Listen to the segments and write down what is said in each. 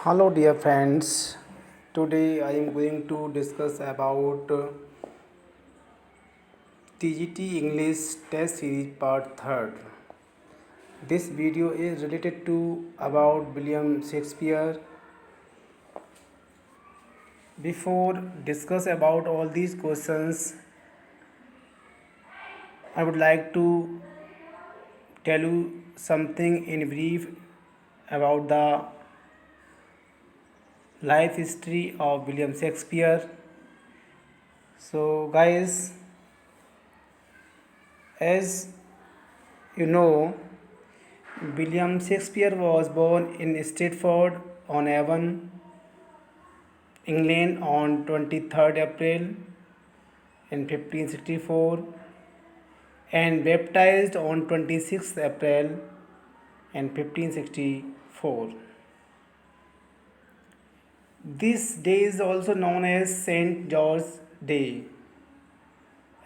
Hello, dear friends. Today I am going to discuss about TGT English Test Series Part 3rd. This video is related to about William Shakespeare. Before discuss about all these questions, I would like to tell you something in brief about the life history of William Shakespeare. So, guys, as you know, William Shakespeare was born in Stratford on Avon, England on 23rd April in 1564 and baptized on 26th April in 1564. This day is also known as St. George's Day,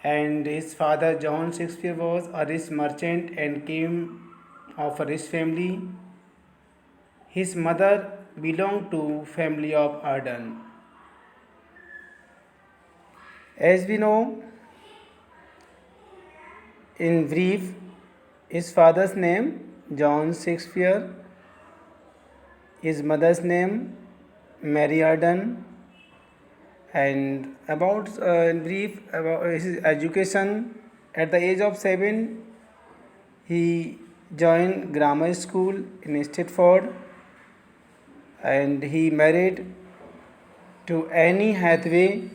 and his father John Shakespeare was a rich merchant and came of a rich family. His mother belonged to family of Arden. As we know, in brief, his father's name John Shakespeare, his mother's name Mary Arden, and about in brief about his education. At the age of 7, he joined grammar school in Stratford, and he married to Annie Hathaway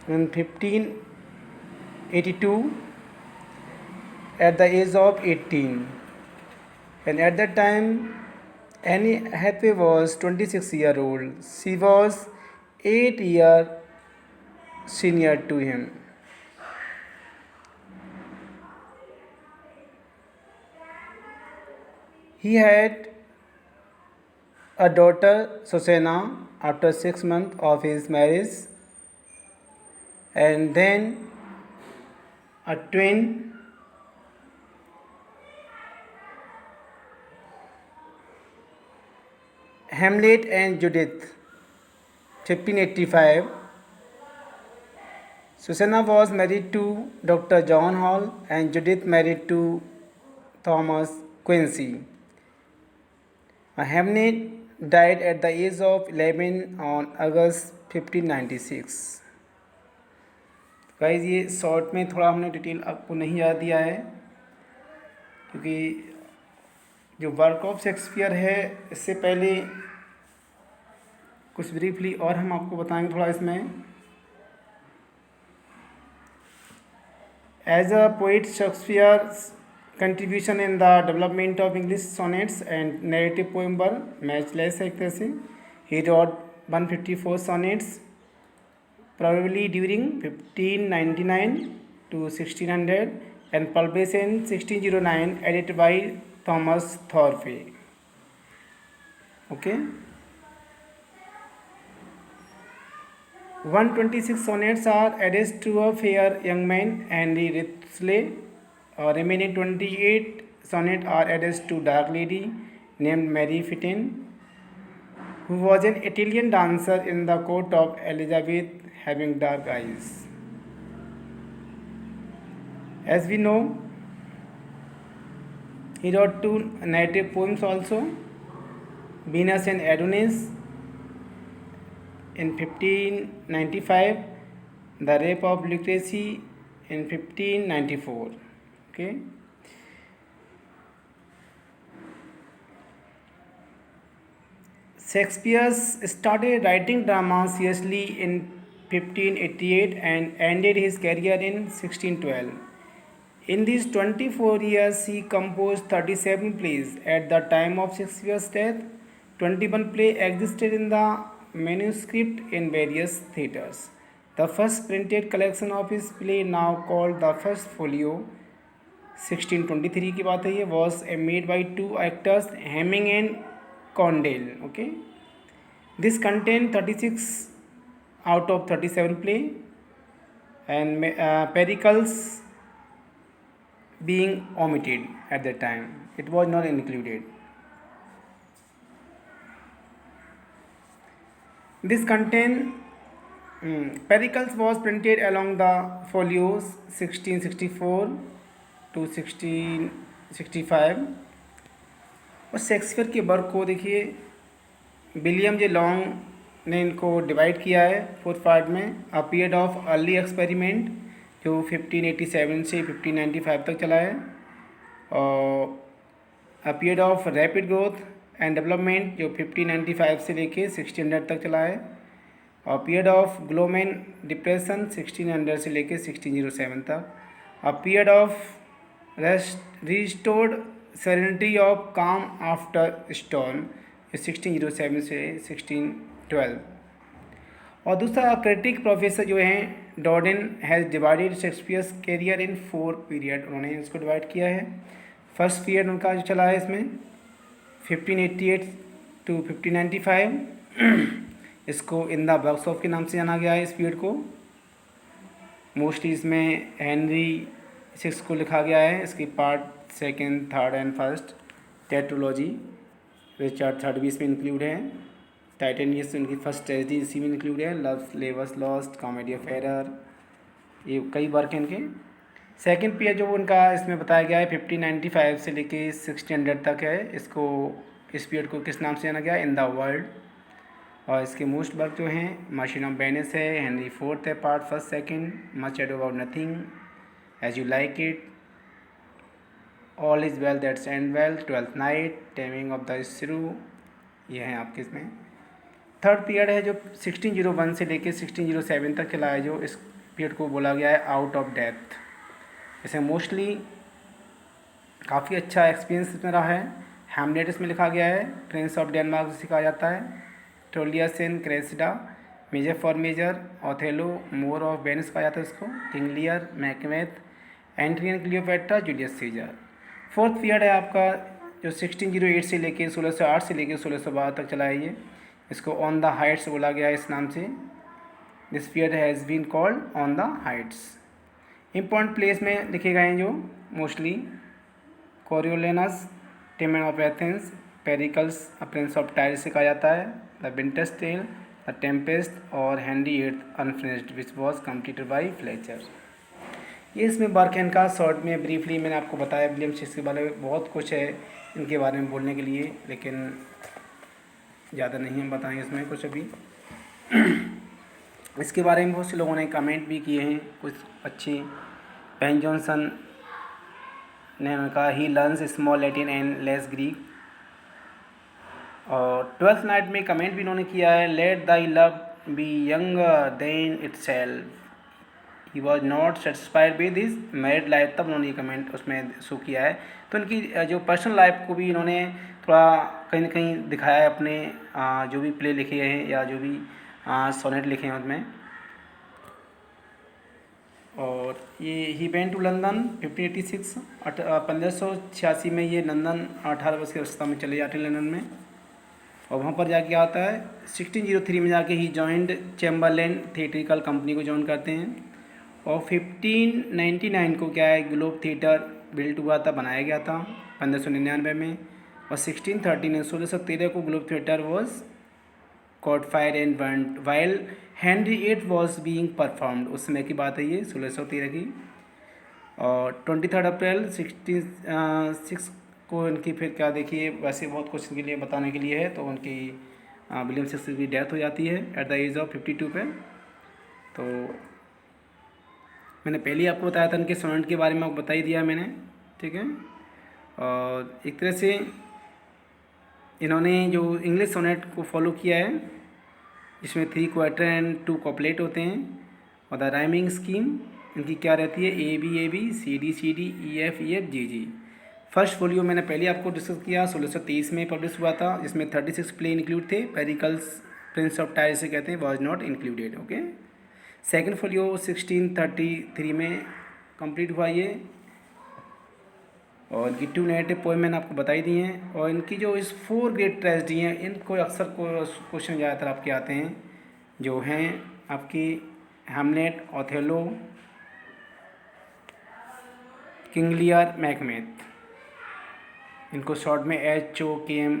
in 1582 at the age of 18. And at that time, Annie Hathaway was 26-year-old. She was 8 year senior to him. He had a daughter, Susanna, after 6 months of his marriage, and then a twin, Hamlet and Judith, 1585. Susanna was married to Dr. John Hall and Judith married to Thomas Quincy. Hamlet died at the age of 11 on August 1596. Guys ये short में थोड़ा हमने detail आपको नहीं याद दिया है, क्योंकि जो वर्क ऑफ शेक्सपियर है इससे पहले कुछ ब्रीफली और हम आपको बताएंगे थोड़ा इसमें. As a poet Shakespeare's contribution in the development of English sonnets and narrative poem were matchless है एक तरह से. He wrote 154 sonnets probably during 1599 to 1600 and published in 1609, edited by Thomas Thorpe. Okay. 126 sonnets are addressed to a fair young man, Henry Wriothesley. Remaining 28 sonnets are addressed to dark lady named Mary Fitton, who was an Italian dancer in the court of Elizabeth, having dark eyes. As we know, he wrote 2 narrative poems also, Venus and Adonis in 1595, The Rape of Lucrece in 1594. Okay. Shakespeare started writing drama seriously in 1588 and ended his career in 1612. In these 24 years, he composed 37 plays. At the time of Shakespeare's death, 21 plays existed in the manuscript in various theatres. The first printed collection of his play, now called the First Folio, 1623 की बात है ये, was made by 2 actors, Hemming and Condell. Okay, this contained 36 out of 37 play, and Pericles being omitted at that time. It was not included. This contain Pericles was printed along the folios 1664 to 1665। और Shakespeare के work को देखिए, William J long ने इनको divide किया है 4 part में। अ period of early experiment जो 1587 से 1595 तक चला है, और अ period of rapid growth and development जो 1595 से लेके 1600 तक चला है, और पीरियड ऑफ ग्लोमेन डिप्रेशन 1600 से लेके 1607 तक, a period of restored serenity of calm after storm 1607 से 1612। और दूसरा क्रिटिक प्रोफेसर जो हैं Dowden has divided Shakespeare's career in 4 period, उन्होंने इसको डिवाइड किया है। फर्स्ट पीरियड उनका जो चला है इसमें 1588 टू 1595, इसको इन द वर्कशॉप के नाम से जाना गया है इस पीरियड को। मोस्टली इसमें हेनरी 6 को लिखा गया है, इसकी part 2nd, 3rd and 1st tetralogy. Richard 3rd भी इसमें इंक्लूड है। टाइटेनियस उनकी फर्स्ट ट्रेजेडी इसी में इंक्लूड है। Love levers lost, comedy of error, ये कई वर्क हैं इनके। सेकंड पीरियड जो उनका इसमें बताया गया है 1595 से लेके 1600 तक है, इसको इस पीरियड को किस नाम से जाना गया है, इन द वर्ल्ड। और इसके मोस्ट वर्क जो हैं मशीन ऑफ वेनिस है, हेनरी 4th है part 1st 2nd, much ado about nothing, as you like it, all is well that's end well, 12th night, taming of the shrew, ये हैं आपके इसमें। थर्ड पीरियड है जो 1601 से लेके 1607 तक चला है, जो इस पीरियड को बोला गया है आउट ऑफ डेथ। इसे मोस्टली काफ़ी अच्छा एक्सपीरियंस इसमें रहा है। हैमलेट इसमें लिखा गया है, प्रिंस ऑफ डेनमार्क सिखाया जाता है, Troilus in Cressida, measure for measure, Othello, Moor of Venice कहा जाता है इसको, King Lear, Macbeth, Antony Cleopatra, Julius Caesar. Fourth period है आपका जो 1608 से लेके 1608 से लेके 1612 तक चला है, ये इसको ऑन द हाइट्स बोला गया है इस नाम से। This period has been called on the heights. Important place में लिखे गए हैं जो mostly Coriolanus, Timon of Athens, Pericles, Prince of Tyre's से कहा जाता है, the winter's tale, the tempest और Henry 8th unfinished which was completed by Fletcher. ये इसमें वर्क है इनका। शॉर्ट में ब्रीफली मैंने आपको बताया विलियम शेक्सपियर के बारे में, बहुत कुछ है इनके बारे में बोलने के लिए, लेकिन ज़्यादा नहीं हम बताएंगे इसमें कुछ अभी। इसके बारे में बहुत से लोगों ने कमेंट भी किए हैं कुछ अच्छे। पेन जॉनसन ने कहा he learns small Latin and less Greek. और 12th नाइट में कमेंट भी इन्होंने किया है, let thy love be younger than itself, he was not satisfied with his married life, तब उन्होंने ये कमेंट उसमें शो किया है। तो इनकी जो पर्सनल लाइफ को भी इन्होंने थोड़ा कहीं ना कहीं दिखाया है अपने जो भी प्ले लिखे हैं या जो भी सोनेट लिखे हैं उनमें। और ये ही वेंट टू लंदन 1586, 1586 में ये लंदन 18 वर्ष की अवस्था में चले जाते हैं लंदन में, और वहाँ पर जाके आता है 1603 में जाके ही जॉइंट चैम्बरलेन थिएट्रिकल कंपनी को ज्वाइन करते हैं। और 1599 को क्या है ग्लोब थिएटर बिल्ट हुआ था, बनाया गया था 1599 में। और 1613 1613 को globe theatre was caught fire and burned while Henry 8 was being performed, उस समय की बात है ये 1613 की। और 23 अप्रैल 1606 को इनकी फिर क्या देखिए, वैसे बहुत कुछ के लिए बताने के लिए है, तो उनकी विलियम शेक्सपियर की डेथ हो जाती है एट द एज ऑफ 52 पे। तो मैंने पहले ही आपको बताया था इनके सोनेट के बारे में, आपको बता ही दिया मैंने, ठीक है। और एक तरह से इन्होंने जो इंग्लिश सोनेट को फॉलो किया है, इसमें 3 क्वार्टर एंड 2 कॉपलेट होते हैं। और द राइमिंग स्कीम इनकी क्या रहती है, A B C D E F G G. First folio मैंने पहले आपको डिस्कस किया 1623 में पब्लिश हुआ था, जिसमें 36 प्ले इंक्लूड थे। पेरिकल्स, प्रिंस ऑफ टायर्स से कहते हैं, was not included, okay. Second folio 1633 में कंप्लीट हुआ ये। और इनकी 2 नेगेटिव पोएम मैंने आपको बताई दी हैं। और इनकी जो इस 4 ग्रेट ट्रेजेडी हैं, इनको अक्सर क्वेश्चन ज़्यादातर आपके आते हैं, जो हैं आपकी Hamlet, Othello, king Lear, Macbeth. इनको शॉर्ट में HOKM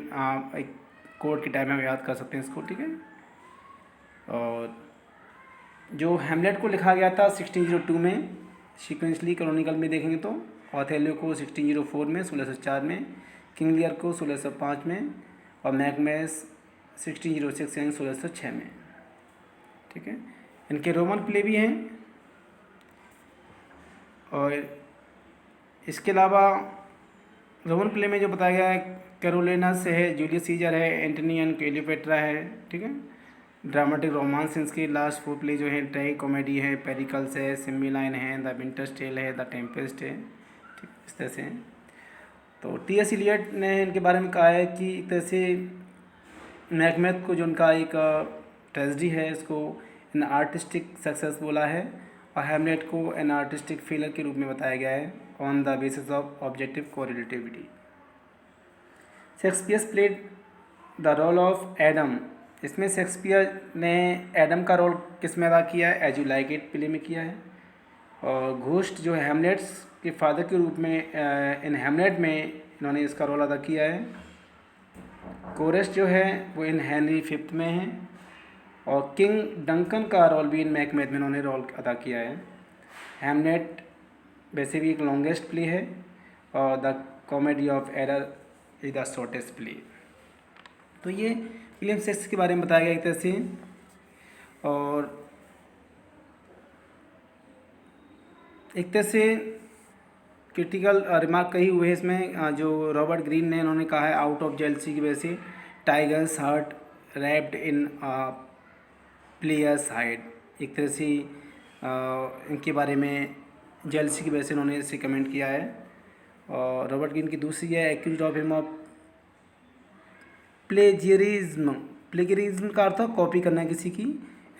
कोड के टाइम में याद कर सकते हैं इसको, ठीक है। और जो हैमलेट को लिखा गया था 1602 में, सीक्वेंसली क्रॉनिकल में देखेंगे तो ऑथेलो को 1604 में 1604 में, किंग लियर को 1605 में और मैकबेथ 1606 यानी 1606 में। ठीक है, इनके रोमन प्ले भी हैं। और इसके अलावा रोमन प्ले में जो बताया गया है, कैरोलिनस है, जूलियस सीजर है, एंटनी एंड क्लियोपेट्रा है। ठीक है, ड्रामेटिक रोमांस इसके लास्ट 4 प्ले जो है, ट्राई कॉमेडी है, पेरिकल्स है, सिमिलाइन है, द विंटर्स टेल है, द टेम्पेस्ट है। ठीक, इस तरह से। तो टी.एस. इलियट ने इनके बारे में कहा है कि एक तरह से मैकबेथ को जो उनका एक ट्रेजेडी है, इसको एन आर्टिस्टिक सक्सेस बोला है, और हैमलेट को एन आर्टिस्टिक फेलियर के रूप में बताया गया है on the basis of objective correlativity. Shakespeare played the role of Adam. इसमें शेक्सपियर ने एडम का रोल किस में अदा किया है? As you like it play में किया है। और घोस्ट जो है हैमलेट्स के फादर के रूप में इन हैमलेट में इन्होंने इसका रोल अदा किया है। कोरेस जो है वो इन हेनरी फिफ्थ में है, और किंग डंकन का रोल भी इन मैकबेथ में इन्होंने रोल अदा किया है। हैमलेट वैसे भी एक लॉन्गेस्ट प्ले है, और the comedy of error is the shortest play. तो ये विलियम शेक्सपियर के बारे में बताया गया एक तरह से। और एक तरह से क्रिटिकल रिमार्क कही हुए हैं इसमें, जो रॉबर्ट ग्रीन ने इन्होंने कहा है आउट ऑफ जेलसी की वजह से tigers heart wrapped in players hide. एक तरह से इनके बारे में जेलसी की वजह से इन्होंने इसे कमेंट किया है। और रॉबर्ट ग्रीन की दूसरी है accuse of him of plagiarism. Plagiarism का अर्थ कॉपी करना किसी की।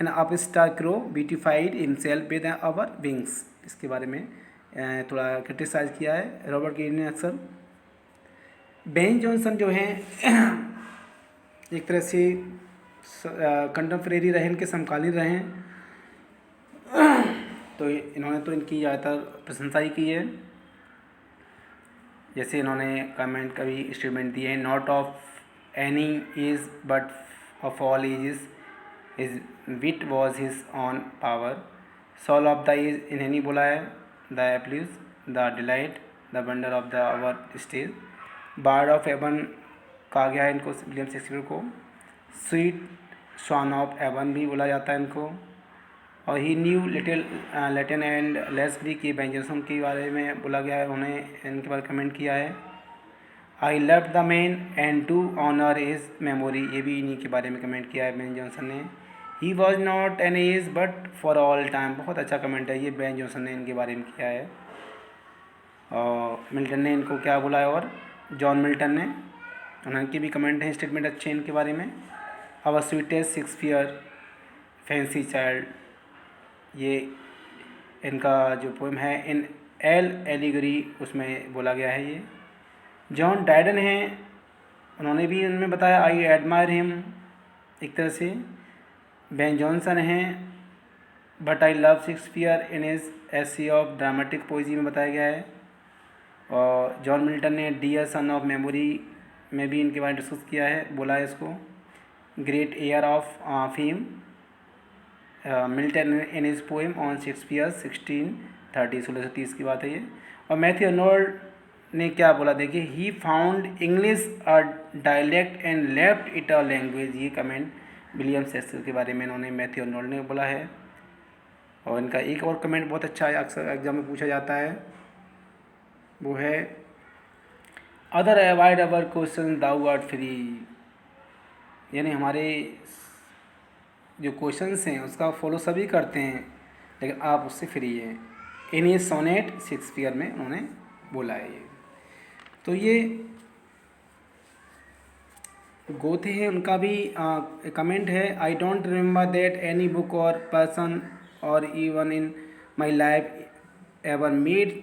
An upstart crow beautified himself with our wings. इसके बारे में थोड़ा क्रिटिसाइज किया है रॉबर्ट ग्रीन ने अक्सर। बेन जॉनसन जो हैं एक तरह से कंटेम्प्रेरी रहे, इनके समकालीन रहे, तो इन्होंने तो इनकी ज़्यादातर प्रशंसा ही की है। जैसे इन्होंने कमेंट कभी स्टेटमेंट दिए हैं, not of any age but of all ages his wit was his own power, soul of the age इन्हें बोला है, the applause the delight the wonder of the our stage. Bard of Avon कहा गया है इनको, William Shakespeare को। Sweet swan of Avon भी बोला जाता है इनको। और he knew little Latin and less की बेन जॉनसन के बारे में बोला गया है, उन्हें इनके बारे में कमेंट किया है। I love the man and to honour his memory, ये भी इन्हीं के बारे में कमेंट किया है बेन जॉनसन ने। He was not an age but for all time, बहुत अच्छा कमेंट है ये, बेन जॉनसन ने इनके बारे में किया है। और मिल्टन ने इनको क्या बोला है, और जॉन मिल्टन ने, उनके भी कमेंट हैं, स्टेटमेंट अच्छे इनके बारे में। Our sweetest Shakespeare fancy child, ये इनका जो पोएम है इन एल एलिगरी, उसमें बोला गया है ये। जॉन डायडन हैं, उन्होंने भी उनमें बताया आई एडमायर हिम एक तरह से। बेन जॉनसन हैं, but I love Shakespeare in his essay of dramatic poesy में बताया गया है। और जॉन मिल्टन ने डियर सन ऑफ मेमोरी में भी इनके बारे में डिस्कस किया है, बोला है इसको। Great air of fame Milton in his poem on Shakespeare 1630, 1630 की बात है ये। और मैथ्यू अर्नोल्ड ने क्या बोला, देखिए, he found English a dialect and left it a language, ये कमेंट विलियम शेक्सपियर के बारे में इन्होंने मैथ्यू अर्नोल्ड ने बोला है। और इनका एक और कमेंट बहुत अच्छा है, अक्सर एग्जाम में पूछा जाता है, वो है other avoid our question thou art free, यानी हमारे जो क्वेश्चंस हैं उसका फॉलो सभी करते हैं लेकिन आप उससे फ्री हैं। इन ये सोनेट शेक्सपियर में उन्होंने बोला है ये। तो ये गोथे हैं, उनका भी कमेंट है, I don't remember that any book और पर्सन और even in my life ever made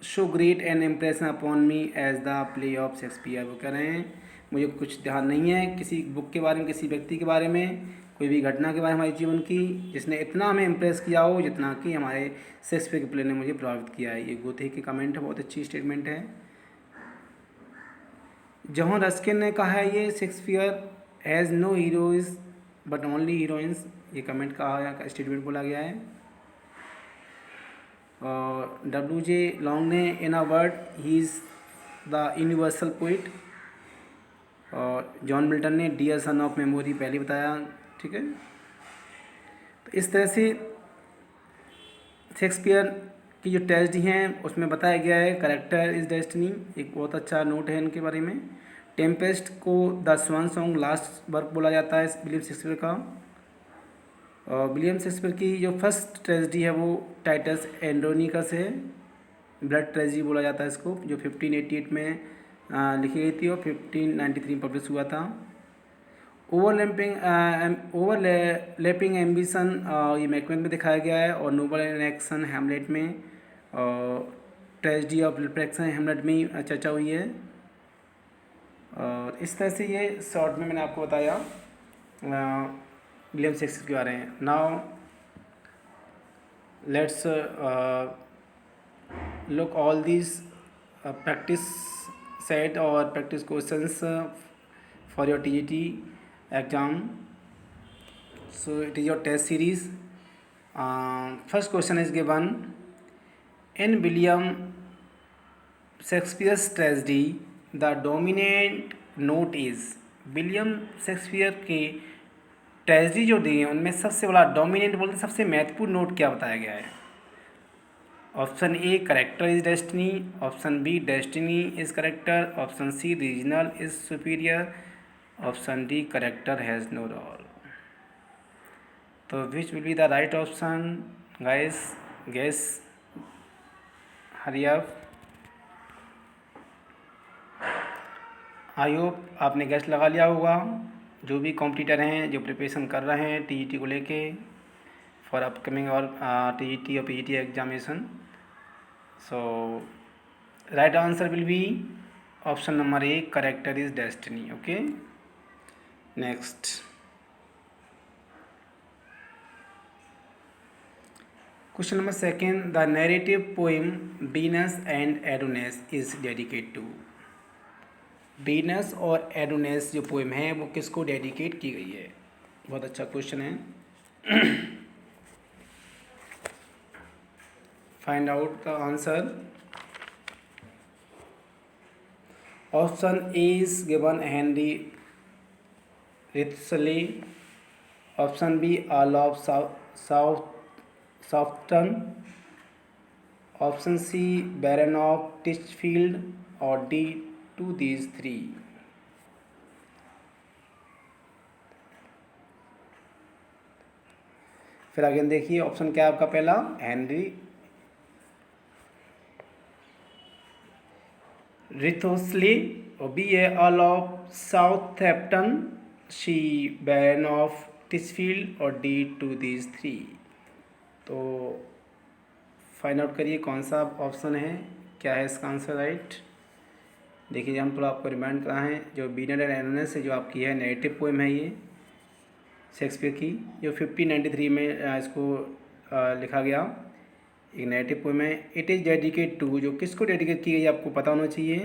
so great an impression upon me as the play of Shakespeare. वो कह रहे हैं मुझे कुछ ध्यान नहीं है किसी बुक के बारे में, किसी व्यक्ति के बारे में, कोई भी घटना के बारे में हमारे जीवन की, जिसने इतना हमें इम्प्रेस किया हो जितना कि हमारे शेक्सपियर के प्ले ने मुझे प्रभावित किया है। ये गोथे की कमेंट है, बहुत अच्छी स्टेटमेंट है। जॉन रस्किन ने कहा है ये Shakespeare has no heroes but only heroines, ये कमेंट कहा गया, स्टेटमेंट बोला गया है। W.J. लॉन्ग ने in a word he is the universal poet. और जॉन मिल्टन ने डियर सन ऑफ मेमोरी पहले बताया, ठीक है। तो इस तरह से शेक्सपियर की जो ट्रेजेडी हैं उसमें बताया गया है करेक्टर इज डेस्टिनी, एक बहुत अच्छा नोट है इनके बारे में। टेम्पेस्ट को the swan song last work बोला जाता है विलियम शेक्सपियर का। और विलियम शेक्सपियर की जो फर्स्ट ट्रेजेडी है वो टाइटस एंड्रोनिकस है, ब्लड ट्रेजेडी बोला जाता है इसको, जो 1588 में लिखी गई थी और 1593 पब्लिश हुआ था। ओवरलैपिंग एम्बिशन ये मैकबेथ में दिखाया गया है, और नोबल एंड एक्शन हैमलेट में, और ट्रेजेडी ऑफ लिटरेक्शन हैमलेट में चर्चा हुई है। और इस तरह से ये शॉर्ट में मैंने आपको बताया विलियम शेक्सपियर के बारे में। Now let's look all these practice set और practice questions for your TGT exam. So it is your test series. First question is given: in William Shakespeare's tragedy, the dominant note is. William Shakespeare के tragedy जो दी है उनमें सबसे बड़ा dominant बोलते सबसे महत्वपूर्ण नोट क्या बताया गया है? Option A character is destiny, option B destiny is character, option C regional is superior, option D character has no role. तो which will be the right option guys? Guess, hurry up. I hope आपने guess लगा लिया होगा। जो भी competitor हैं जो preparation कर रहे हैं टीजीटी को लेके फॉर अपकमिंग और टीजीटी और PGT examination, so right answer will be option number A character is destiny. Okay, next question number second, the narrative poem Venus and Adonis is dedicated to. Venus और Adonis जो poem है वो किसको dedicate की गई है? बहुत अच्छा क्वेश्चन है। Find out the answer. Option A is given Henry Wriothesley, option B Earl of Southampton, option C Baron of Titchfield, और डी टू दीज थ्री। फिर अगेन देखिए ऑप्शन क्या है आपका पहला हेनरी रिथोस्ले, और बी है Earl of Southampton, C Baron of Titchfield, और डी टू दीज थ्री। तो फाइंड आउट करिए कौन सा ऑप्शन है, क्या है इसका आंसर राइट। देखिए हम थोड़ा आपको रिमाइंड कराएं, जो वीनस एंड एडोनिस जो आपकी है नैरेटिव पोएम है ये शेक्सपियर की, जो 1593 में इसको लिखा गया, एक नैरेटिव पोएम है। इट इज़ डेडिकेट टू, जो किसको डेडिकेट की गई आपको पता होना चाहिए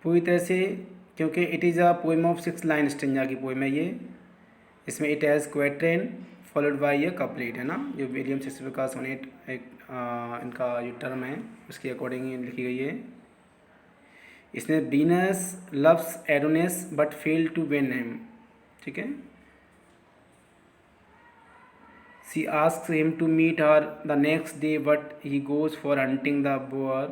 पूरी तरह से, क्योंकि it is a poem of 6 line stanza की पोएम है ये। इसमें it has quatrain followed by a couplet, है ना, जो विलियम शेक्सपियर का सोनेट एक इनका जो टर्म है उसके अकॉर्डिंग लिखी गई है। इसमें Venus loves Adonis but fail to win him, ठीक है। She asks him to meet her the next day but he goes for hunting the boar,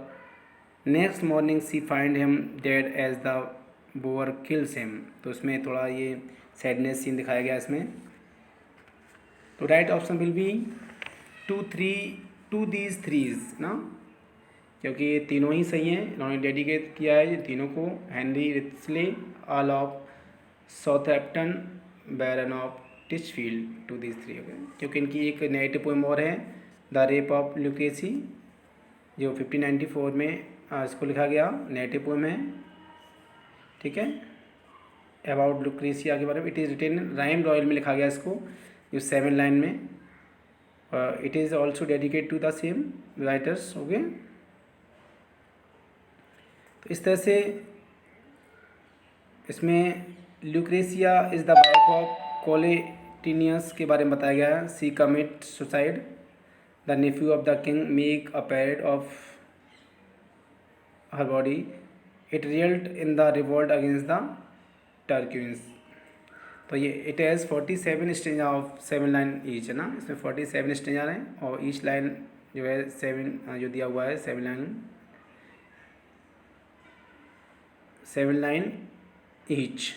next morning she find him dead as the boar kills him. तो उसमें थोड़ा ये sadness scene दिखाया गया इसमें। तो right option will be two these threes ना, क्योंकि ये तीनों ही सही हैं। इन्होंने डेडिकेट किया है ये तीनों को, Henry Wriothesley, Earl of Southampton, Baron of Titchfield, to these three. Okay, क्योंकि इनकी एक नैरेटिव पोएम और है द रेप ऑफ लुक्रेसी, जो 1594 में इसको लिखा गया, नैरेटिव पोएम है, ठीक है, अबाउट लुक्रेसिया के बारे में। It is written rhyme royal में लिखा गया इसको, जो 7 लाइन में। It is also dedicate to the same writers. Okay, तो इस तरह से इसमें Lucretia is the wife of Collatinus के बारे में बताया गया है। She commit suicide, the nephew of the king make a parade of her body, it result in the revolt against the Tarquins. तो ये it has 47 stanza of 7 line each है ना, इसमें 47 स्टेंजा हैं और ईच लाइन जो है 7 जो दिया हुआ है 7 लाइन ईच।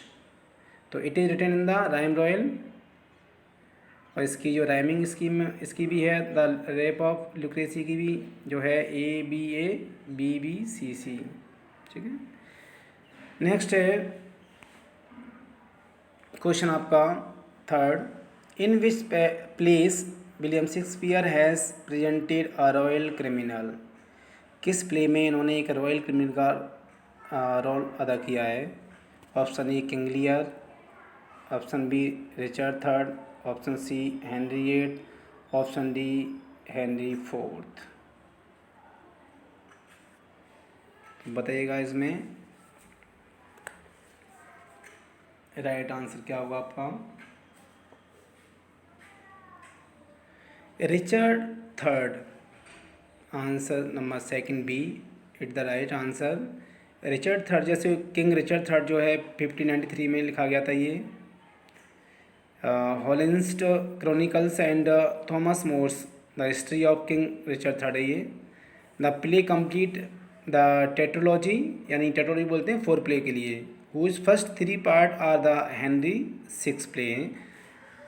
तो it is written in the rhyme royal, और इसकी जो राइमिंग स्कीम इसकी भी है, द रेप ऑफ लुक्रेसी की भी जो है ABA BBCC, ठीक है। नेक्स्ट है क्वेश्चन आपका third, in which place William Shakespeare has presented a royal criminal. किस प्ले में इन्होंने एक रॉयल क्रिमिनल का रोल अदा किया है। Option A King Lear, option B Richard third, option C Henry eight, option D Henry fourth. बताइएगा इसमें राइट आंसर क्या होगा आपका। Richard third, answer number second B, it the right answer. Richard third, जैसे King Richard third जो है 1593 में लिखा गया था ये। Holinshed's chronicles and Thomas More's the history of King Richard third है ये। The play complete the tetralogy, यानी टेट्रोलॉजी बोलते हैं 4 प्ले के लिए, whose first 3 part are the Henry 6 play हैं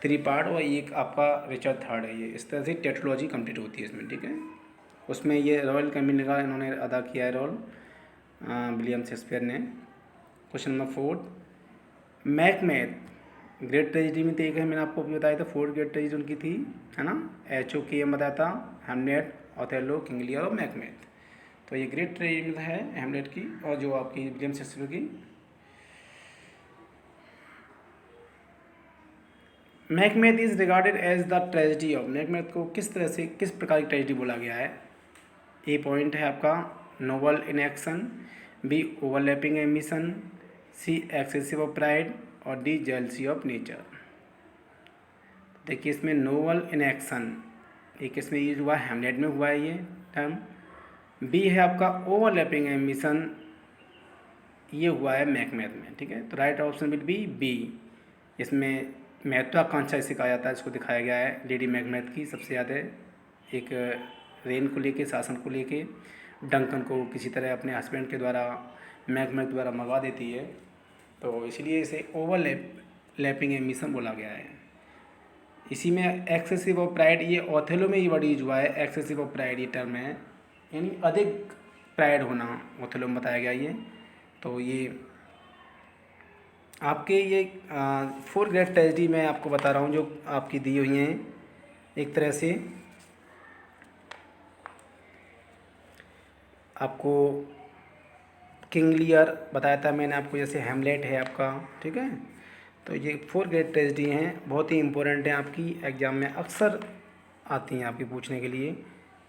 3 पार्ट, और एक आपका रिचर्ड थर्ड है ये। इस तरह से टेट्रोलॉजी कंप्लीट होती है इसमें, ठीक है। उसमें ये रॉयल कैमिल का इन्होंने अदा किया है रोल, विलियम शेक्सपियर ने। Question number 4, Macbeth great tragedy में तो एक है, मैंने आपको अभी बताया था 4 ग्रेट ट्रेजिडी उनकी थी, है ना। HOKM बताया था, हेमलेट, ओथेलो, किंग लियर और मैकबेथ। तो ये ग्रेट ट्रेजिडी में है हेमलेट की, और जो आपकी विलियम शेक्सपियर की। Macbeth is regarded as the tragedy of, Macbeth को किस तरह से किस प्रकार की ट्रेजिडी बोला गया है। ए पॉइंट है आपका noble in action, B overlapping ambition, C excessive of pride, और डी जेलसी ऑफ नेचर। देखिए इसमें नोबल इन एक्शन एक इसमें यूज हुआ है, हेमलेट में हुआ है ये टर्म। बी है आपका ओवरलैपिंग एम्बिशन, ये हुआ है मैकबेथ में, ठीक है। तो right option will be B. इसमें महत्वाकांक्षा इसे कहा जाता है, इसको दिखाया गया है लेडी मैकबेथ की सबसे ज़्यादा, एक रेन को लेके, शासन को लेके, डंकन को किसी तरह अपने हस्बैंड के द्वारा मैकबेथ द्वारा मरवा देती है, तो इसलिए इसे ओवरलैपिंग एम्बिशन बोला गया है। इसी में एक्सेसिव ऑफ प्राइड, ये ओथेलो में ही वर्ड यूज हुआ है, एक्सेसिव ऑफ प्राइड ये टर्म है, यानी अधिक प्राइड होना ओथेलो में बताया गया ये। तो ये आपके ये 4 ग्रेट ट्रेजिडी मैं आपको बता रहा हूँ जो आपकी दी हुई हैं एक तरह से। आपको किंग लियर बताया था मैंने आपको, जैसे हेमलेट है आपका, ठीक है। तो ये 4 ग्रेट ट्रेजिडी हैं, बहुत ही इंपॉर्टेंट हैं, आपकी एग्ज़ाम में अक्सर आती हैं आपकी पूछने के लिए,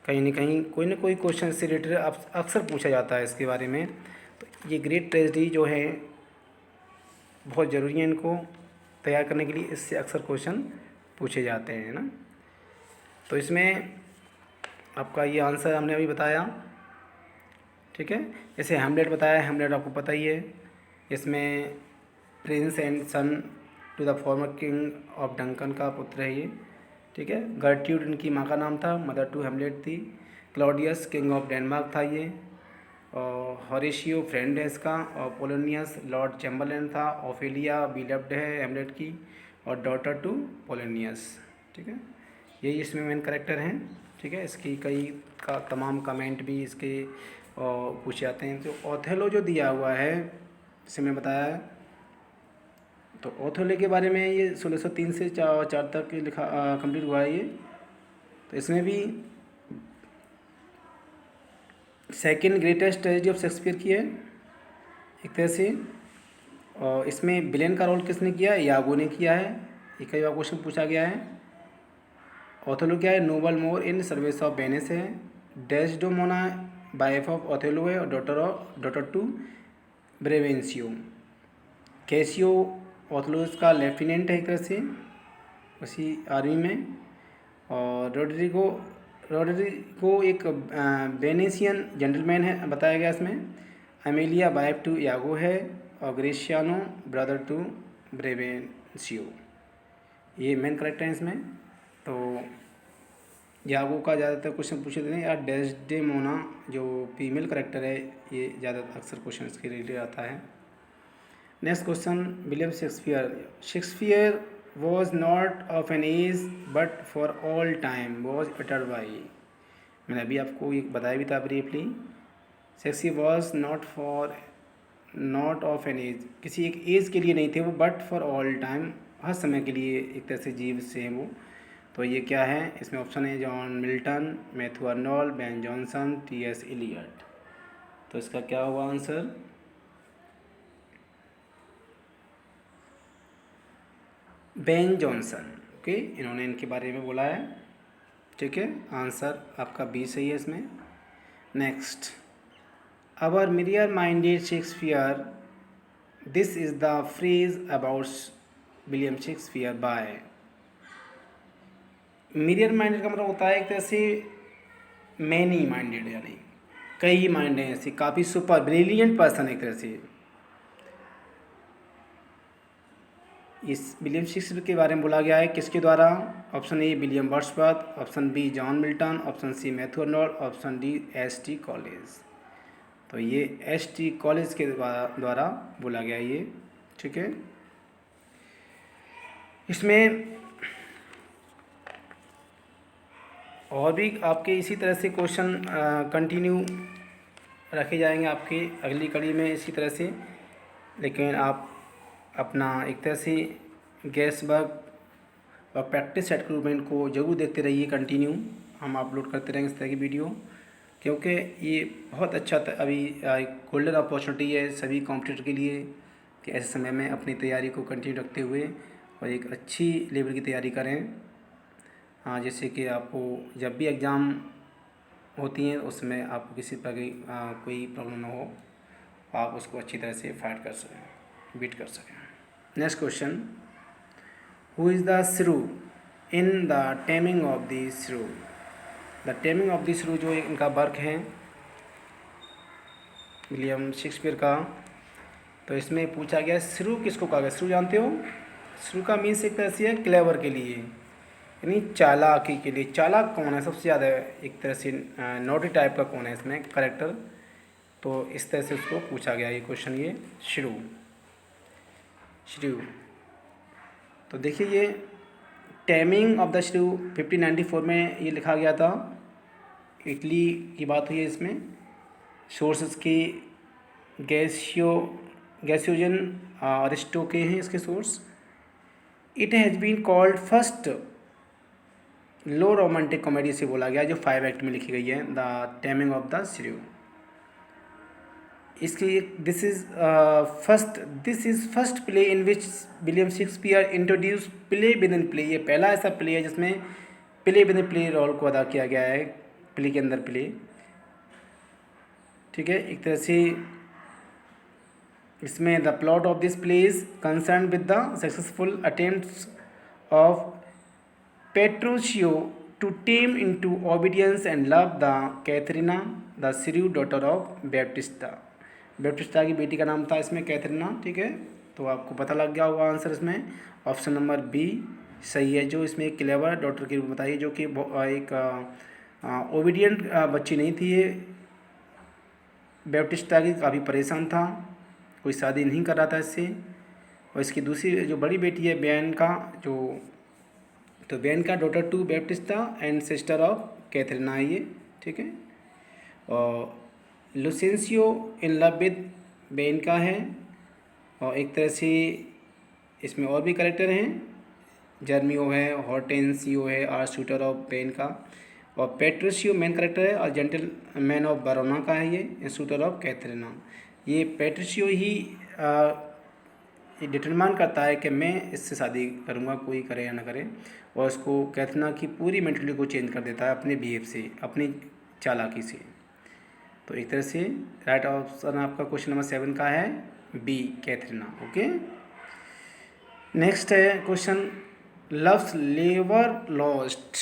कहीं ना कोई क्वेश्चन से रिलेटेड अक्सर पूछा जाता है इसके बारे में। तो ये ग्रेट ट्रेजिडी जो है बहुत ज़रूरी है इनको तैयार करने के लिए, इससे अक्सर क्वेश्चन पूछे जाते हैं ना। तो इसमें आपका ये आंसर हमने अभी बताया, ठीक है। जैसे हेमलेट बताया, हेमलेट आपको पता ही है, इसमें prince and son to the former king of Duncan का पुत्र है ये, ठीक है। गर्ट्यूड इनकी माँ का नाम था, मदर टू हेमलेट थी। क्लॉडियस किंग ऑफ डेनमार्क था ये, और हॉरेशियो फ्रेंड है इसका, और पोलोनियस लॉर्ड चैम्बरलेन था। ओफेलिया बिलव्ड है हेमलेट की, और डॉटर टू पोलोनियस, ठीक है। यही इसमें मेन करेक्टर हैं, ठीक है। इसकी कई का तमाम कमेंट भी इसके पूछे जाते हैं। तो ओथेलो जो दिया हुआ है जैसे मैं बताया, तो ओथेलो के बारे में ये 1603 से 4 तक लिखा कंप्लीट हुआ है ये। तो इसमें भी second greatest tragedy of Shakespeare की है एक तरह से, और इसमें विलेन का रोल किसने किया है, यागो ने किया है, ये कई बार क्वेश्चन पूछा गया है। ओथेलो क्या है, noble moor in service of Venice है। डेस्डेमोना वाइफ ऑफ ओथेलो है, और daughter to Brabantio. Cassio Othello उसका लेफ्टिनेंट है एक तरह से उसी आर्मी में। और रोड्रिगो एक वेनेशियन जेंटलमैन है बताया गया इसमें। अमेलिया वाइफ टू यागो है। और ग्रेशियानो ब्रदर टू ब्रेवेंशियो, ये मेन करेक्टर हैं इसमें। तो यागो का ज़्यादातर क्वेश्चन पूछे थे या डेस्डेमोना जो फीमेल करेक्टर है, ये ज़्यादा अक्सर क्वेश्चन इसके रिलेटेड आता है। Next question, William Shakespeare was not of an age but for all time was uttered by. मैंने अभी आपको ये बताया भी था briefly. Shakespeare was not of an age, किसी एक एज के लिए नहीं थे वो, बट फॉर ऑल टाइम, हर समय के लिए एक तरह से जीव से हैं वो। तो ये क्या है, इसमें ऑप्शन है John Milton, Matthew Arnold, Ben Jonson, टी.एस. एलियट। तो इसका क्या हुआ आंसर, बेन जॉनसन। ओके, इन्होंने इनके बारे में बोला है। ठीक है, आंसर आपका बी सही है इसमें। Next, our mirror minded Shakespeare, this is the phrase about William Shakespeare by. Mirror minded का मतलब होता है एक तरह से मैनी माइंडेड, यानी कई माइंड हैं ऐसे, काफ़ी सुपर ब्रिलियंट पर्सन एक तरह से। इस विलियम शेक्सपियर के बारे में बोला गया है किसके द्वारा, option A William Wordsworth, option B John Milton, option C Matthew Arnold, option D S T. Coleridge. तो ये एस.टी. कॉलेज के द्वारा बोला गया ये। ठीक है, इसमें और भी आपके इसी तरह से क्वेश्चन कंटिन्यू रखे जाएंगे आपके अगली कड़ी में इसी तरह से। लेकिन आप अपना एक तरह से गैस वर्क और प्रैक्टिस सेट रिक्रूटमेंट को जरूर देखते रहिए कंटिन्यू। हम अपलोड करते रहेंगे इस तरह की वीडियो, क्योंकि ये बहुत अच्छा अभी गोल्डन अपॉर्चुनिटी है सभी कॉम्पिटिटर के लिए कि ऐसे समय में अपनी तैयारी को कंटिन्यू रखते हुए और एक अच्छी लेवल की तैयारी करें। हाँ, जैसे कि आपको जब भी एग्ज़ाम होती हैं उसमें आपको किसी प्रकार की कोई प्रॉब्लम ना हो, आप उसको अच्छी तरह से फाइट कर सकें, बीट कर सकें। Next question, who is the shrew in the taming of the shrew. The taming of the shrew जो इनका वर्क है विलियम शेक्सपियर का, तो इसमें पूछा गया श्रू किसको कहा गया। श्रू जानते हो, श्रू का मीन्स एक तरह से है क्लेवर के लिए, यानी चालाकी के लिए। चालाक कौन है सबसे ज़्यादा, एक तरह से नोटी टाइप का कौन है इसमें करेक्टर, तो इस तरह से उसको पूछा गया ये क्वेश्चन, ये श्रू। तो देखिए ये टेमिंग ऑफ द श्रू 1594 में ये लिखा गया था, इटली की बात हुई है इसमें। सोर्सेस की गैसियोजन अरिस्टो के हैं इसके सोर्स। It has been called first low romantic comedy से बोला गया जो 5 एक्ट में लिखी गई है, the taming of the shrew. इसकी this is first play in which William Shakespeare introduce play within play. ये पहला ऐसा प्ले है जिसमें play within play role को अदा किया गया है, प्ले के अंदर प्ले। ठीक है, एक तरह से इसमें the plot of this play is concern with the successful attempts of Petruchio to tame into obedience and love the Katherina the shrew daughter of Baptista. Baptista की बेटी का नाम था इसमें कैथरीना। ठीक है, तो आपको पता लग गया होगा आंसर इसमें ऑप्शन नंबर बी सही है, जो इसमें एक क्लेवर डॉटर की रूप बताइए जो कि एक ओबीडियंट बच्ची नहीं थी। ये बैप्टिस्टा की काफ़ी परेशान था, कोई शादी नहीं कर रहा था इससे। और इसकी दूसरी जो बड़ी बेटी है बेन का, जो तो Bianca daughter to Baptista and sister of Katharina है ये। ठीक है, और Lucentio in love with Bianca है। और एक तरह से इसमें और भी करेक्टर हैं, जर्मियो है, हॉर्टेंसियो है, आर शूटर ऑफ बेन का। और पेट्रिशियो मेन करेक्टर है और जेंटल मैन ऑफ बरोना का है ये शूटर ऑफ कैथरीना। ये पेट्रिशियो ही ये डिटरमाइन करता है कि मैं इससे शादी करूँगा, कोई करे या ना करे, और उसको कैथरीना की पूरी मेंटलिटी को चेंज कर देता है अपने बिहेव से, अपनी चालाकी से। तो एक तरह से राइट ऑप्शन आपका क्वेश्चन नंबर 7 का है बी कैथरीना। ओके, नेक्स्ट है क्वेश्चन, लव्स लेवर लॉस्ट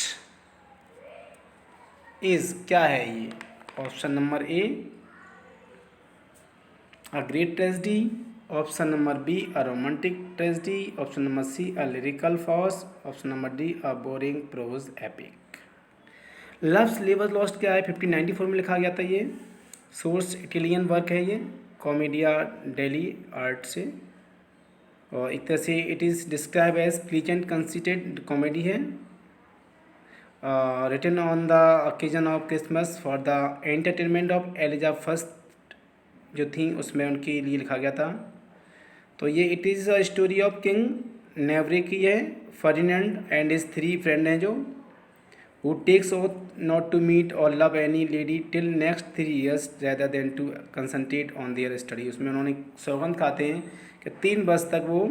इज क्या है ये? Option number A a great tragedy, option number B a romantic tragedy, option number C a lyrical farce, option number D a boring prose epic. Loves लेवर lost क्या है? 1594 में लिखा गया था ये। सोर्स इटालियन वर्क है ये, कॉमेडिया डेली आर्ट से। और एक तरह से it is describe as pleasant conceited comedy है, written on the occasion of Christmas for the entertainment of Eliza first जो थी उसमें उनके लिए लिखा गया था। तो ये it is a story of king Nevare की है, Ferdinand and his three friend हैं जो who takes oath not to meet or love any lady till next 3 years rather than to concentrate on their study। उसमें उन्होंने सौगंध खाते हैं कि 3 वर्ष तक वो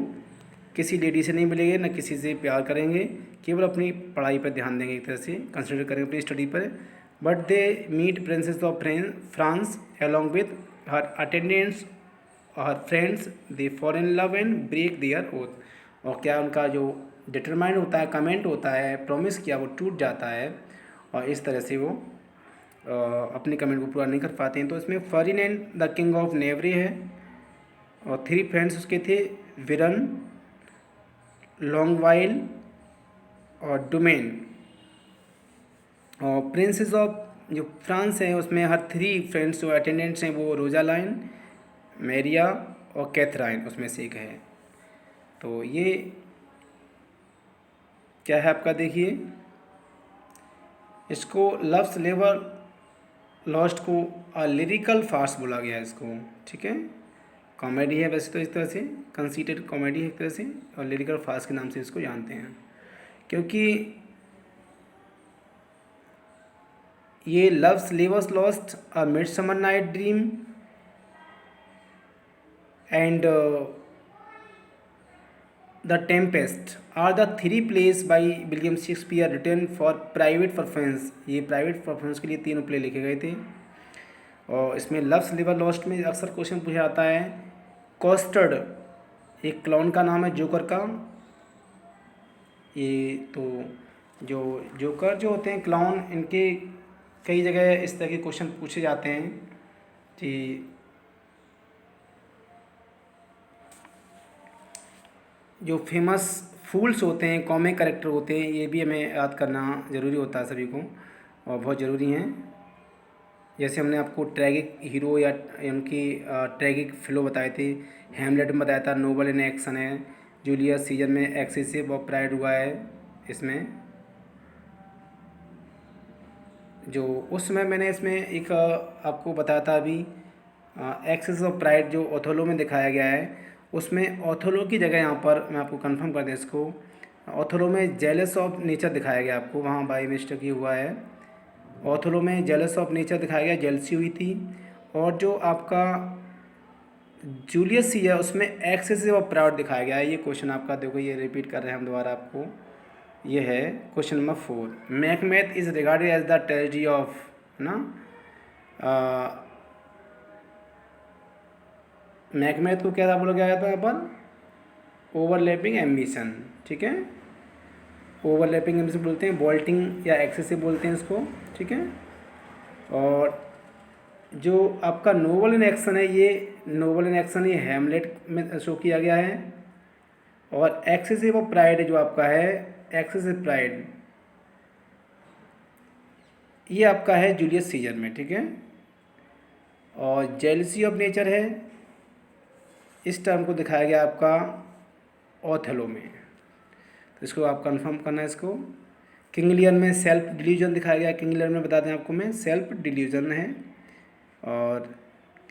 किसी लेडी से नहीं मिलेंगे, न किसी से प्यार करेंगे, केवल अपनी पढ़ाई पर ध्यान देंगे, एक तरह से कंसंट्रेट करेंगे अपनी स्टडी पर। But they meet princess of France along with her attendants और friends, they fall in love and break their oath. और क्या उनका जो डिटरमाइंड होता है, कमेंट होता है, प्रॉमिस किया वो टूट जाता है और इस तरह से वो अपने कमेंट को पूरा नहीं कर पाते हैं। तो इसमें Ferdinand de king of Nevare है और 3 फ्रेंड्स उसके थे, विरन, लॉन्गवाइल और डोमेन। और प्रिंसेस ऑफ जो फ्रांस है उसमें हर 3 फ्रेंड्स जो अटेंडेंट्स हैं वो रोजालाइन, मेरिया और कैथराइन उसमें से एक है। तो ये क्या है आपका, देखिए इसको लव्स लेवर लॉस्ट को लिरिकल फार्स बोला गया है इसको, ठीक है। कॉमेडी है वैसे तो इस तरह से, कंसीटेड कॉमेडी है एक तरह से, और लिरिकल फार्स के नाम से इसको जानते हैं क्योंकि ये loves labours lost, a midsummer night dream and the tempest are the 3 plays by William Shakespeare written for private performance. ये प्राइवेट परफॉर्मेंस के लिए 3 प्ले लिखे गए थे। और इसमें लव्स लेवर लॉस्ट में अक्सर क्वेश्चन पूछा जाता है, कॉस्टर्ड एक क्लाउन का नाम है, जोकर का। ये तो जो जोकर जो होते हैं क्लाउन, इनके कई जगह इस तरह के क्वेश्चन पूछे जाते हैं कि जो फेमस फूल्स होते हैं, कॉमिक कैरेक्टर होते हैं, ये भी हमें याद करना ज़रूरी होता है सभी को और बहुत ज़रूरी हैं। जैसे हमने आपको ट्रैगिक हीरो या उनकी ट्रैगिक फ्लो बताए थे, हैमलेट में बताया था नोबल इन एक्शन है, जूलियस सीजर में एक्सेसिव ऑफ प्राइड हुआ है। इसमें जो उस समय मैंने इसमें एक आपको बताया था अभी, एक्सेस ऑफ प्राइड जो ओथेलो में दिखाया गया है, उसमें ओथेलो की जगह यहाँ पर मैं आपको कंफर्म कर दें इसको, ओथेलो में जेलस ऑफ नेचर दिखाया गया आपको, वहाँ बाई मिस्टेक ही हुआ है। ओथेलो में जेलस ऑफ नेचर दिखाया गया, जेलसी हुई थी। और जो आपका जूलियस सीजर उसमें एक्सेसिव ऑफ प्राइड दिखाया गया है। ये क्वेश्चन आपका देखो, ये रिपीट कर रहे हैं हम दोबारा आपको, ये है question number 4। Macbeth is regarded as the tragedy of, है ना, मैकबेथ को क्या था बोला गया था यहाँ पर, ओवरलैपिंग एम्बिशन, ठीक है। ओवरलैपिंग एम्बिशन बोलते हैं, बॉल्टिंग या एक्सेसिव बोलते हैं इसको, ठीक है। और जो आपका नोबल इन एक्शन है, ये नोबल इन एक्शन ये हैमलेट में शो किया गया है। और एक्सेसिव ऑफ प्राइड जो आपका है, एक्सेसिव प्राइड, ये आपका है जूलियस सीजर में, ठीक है। और जेलसी ऑफ नेचर है, इस टर्म को दिखाया गया आपका ओथेलो में, तो इसको आप कंफर्म करना है इसको। किंग लियर में सेल्फ डिल्यूजन दिखाया गया, किंग लियर में बता दें आपको मैं सेल्फ डिल्यूजन है। और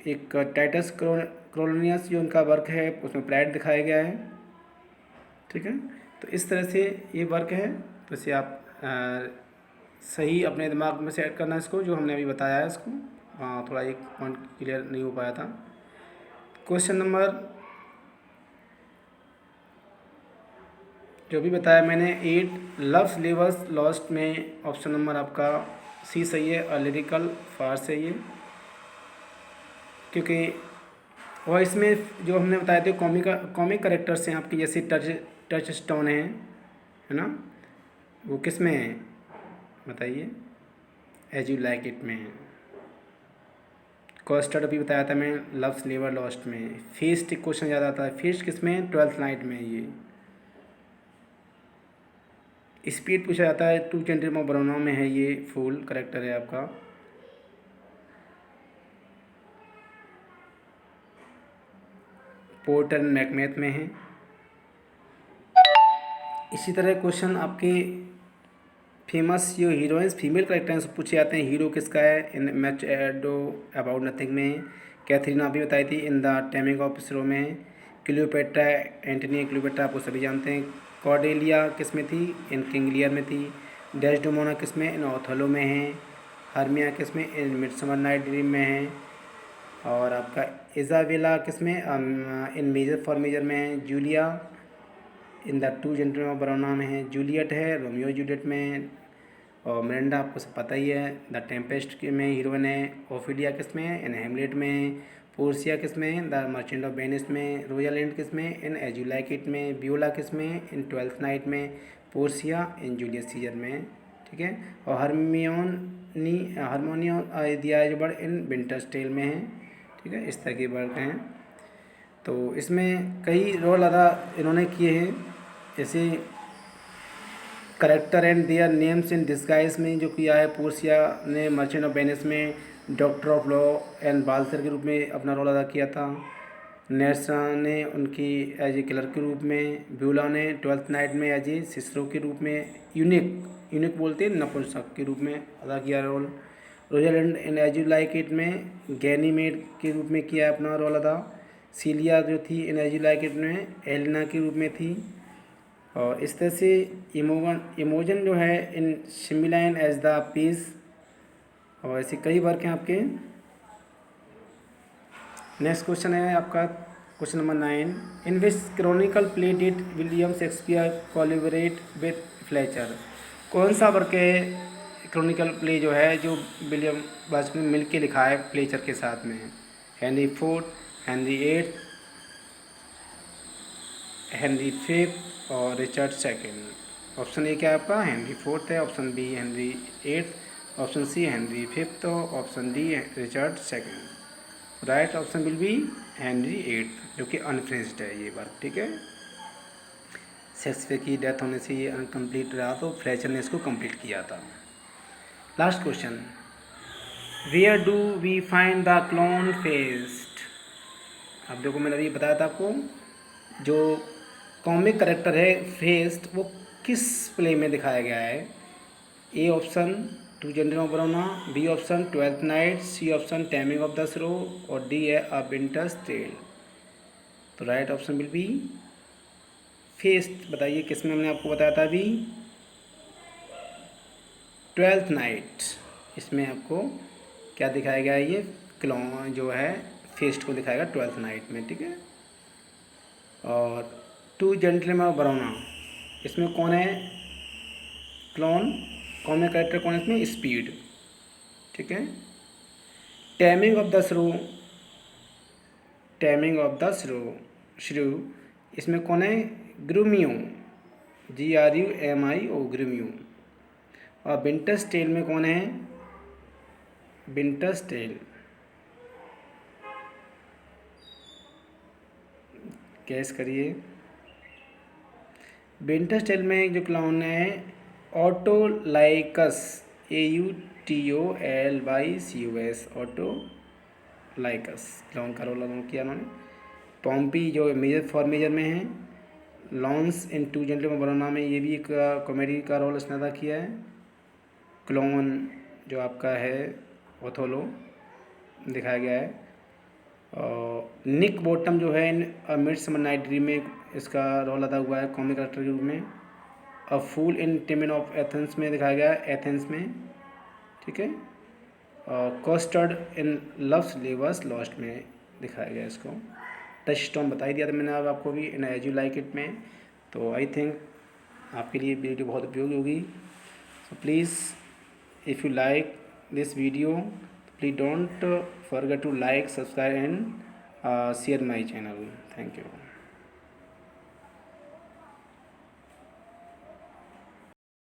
एक टाइटस क्रोलोनियस जो उनका वर्क है उसमें प्राइड दिखाया गया है, ठीक है। तो इस तरह से ये वर्क है, तो इसे आप सही अपने दिमाग में सेट करना इसको, जो हमने अभी बताया है इसको। हाँ, थोड़ा एक पॉइंट क्लियर नहीं हो पाया था। क्वेश्चन नंबर जो भी बताया मैंने 8, लव्स लेवर्स लॉस्ट में ऑप्शन नंबर आपका सी सही है, और लिरिकल फार्स है ये, क्योंकि और इसमें जो हमने बताए थे कॉमिक करेक्टर्स हैं आपके, जैसे टच स्टोन है ना, वो किस में है बताइए? एज यू लाइक इट में है। कॉस्टर्ड अभी बताया था मैं, लव्स नेवर लॉस्ट में। फीस्ट एक क्वेश्चन ज़्यादा आता है, फीस्ट किस में? ट्वेल्थ नाइट में। ये स्पीड पूछा जाता है, टू कैंट्री में ब्रोनो में है, ये फुल करेक्टर है आपका। पोर्ट एंड मैकमेथ में है। इसी तरह क्वेश्चन आपके फेमस जो हीरोइंस फीमेल करेक्टर हैं पूछे जाते हैं। हीरो किसका है? इन मैच एडो अबाउट नथिंग में। कैथरीन अभी बताई थी, इन द टेमिंग ऑफ स्रो में। क्लियोपेट्रा, एंटनी क्लियोपेट्रा आपको सभी जानते हैं। कॉर्डेलिया किस में थी? इन किंग लियर में थी। डेस्डेमोना किस में? इन ओथेलो में है। हर्मिया किस में? इन मिडसमर नाइट ड्रीम में है। और आपका इजाबेला किस में? इन मेजर फॉर मेजर में है। Julia in the two gentleman of Verona में है। जूलियट है रोमियो जूलियट में। और मिरांडा आपको सब पता ही है, द टेम्पेस्ट में हीरोइन है। ओफिलिया किस में है? इन हेमलेट में। पोर्सिया किस में है? द मर्चेंट ऑफ वेनिस में। रोजालिंड किस में? इन एज यू लाइक इट में। ब्यूला किस में? इन ट्वेल्थ नाइट में। पोर्सिया इन जूलियस सीजर में, ठीक है। और हारमोनियन दिया बर्ड इन विंटर्स टेल में है, ठीक है। इस तरह के वर्क हैं। तो इसमें कई रोल अदा इन्होंने किए हैं, जैसे character and their names in disguise में जो किया है। पोर्सिया ने मर्चेंट ऑफ वेनिस में डॉक्टर ऑफ लॉ एंड बाल्सर के रूप में अपना रोल अदा किया था। नेर्सा ने उनकी एज ए किलर के रूप में। ब्यूला ने ट्वेल्थ नाइट में एज ए सिस्रो के रूप में, यूनिक बोलते हैं नपुंसक के रूप में अदा किया role. Rosalind in as you like it में गैनीमेड के रूप में किया अपना रोल अदा। सीलिया जो थी इन एज यू लाइक इट में एलिना के रूप में थी। और इस तरह से इमोजन जो है इन सिमिलाइन एज द पीस। और ऐसे कई वर्क हैं आपके। नेक्स्ट क्वेश्चन है आपका question number 9, in which Chronicle play did William Shakespeare collaborate with Fletcher. कौन सा वर्क है क्रॉनिकल प्ले जो है जो विलियम शेक्सपियर ने मिल के लिखा है फ्लेचर के साथ में? Henry fourth, Henry eighth, Henry fifth और रिचर्ड सेकेंड। ऑप्शन ए क्या है आपका? हेनरी फोर्थ है। Option B Henry eighth. Option C Henry fifth. Option D Richard second. Right option will be Henry eighth, जो कि अनफिनिश्ड है ये work, ठीक है। शेक्सपियर की डेथ होने से ये अनकम्प्लीट रहा, तो फ्लेचर ने इसको कंप्लीट किया था। Last question, where do we find the clown fest. अब देखो मैंने अभी बताया था आपको, जो कॉमिक करेक्टर है फेस्ट वो किस प्ले में दिखाया गया है? A option two gentleman of Verona, B option twelfth night, C option taming of the shrew और डी है अ विंटर्स टेल। तो right option will be fest. बताइए किस में? हमने आपको बताया था अभी ट्वेल्थ नाइट। इसमें आपको क्या दिखाया गया है? ये क्लॉन जो है फेस्ट को दिखाएगा ट्वेल्थ नाइट में, ठीक है। और टू जेंटलमैन ऑफ वरोना इसमें कौन है क्लोन? कॉमिक कैरेक्टर कौन है इसमें? स्पीड, ठीक है। टेमिंग ऑफ द श्रू, टेमिंग ऑफ द श्रू इसमें कौन है? ग्रूमियो, GRUMIO, ग्रूमियो। और विंटर्स टेल में कौन है? विंटर्स टेल, गैस करिए। विंटर्स टेल में जो क्लाउन है ऑटोलाइकस, AUTOLYCUS, ऑटोलाइकस क्लाउन का रोल अदा किया उन्होंने। पॉम्पी जो मेजर फॉर मेजर में है। Launce in two gentleman of Verona में ये भी एक कॉमेडी का रोल उसने अदा किया है। क्लोन जो आपका है ओथोलो दिखाया गया है। और निक बॉटम जो है इन मिडसमर नाइट ड्रीम में इसका रोल अदा हुआ है कॉमिक कैरेक्टर के रूप में। अ फूल इन टिमन ऑफ एथेंस में दिखाया गया है, एथेंस में, ठीक है। और कॉस्टर्ड इन लव्स लेवर्स लॉस्ट में दिखाया गया इसको। टच स्टोन बता ही दिया था मैंने अब आपको भी इन एज यू लाइक इट में। तो आई थिंक आपके लिए वीडियो बहुत उपयोगी होगी। So please if you like this video please don't forget to like, subscribe and share my channel. Thank you.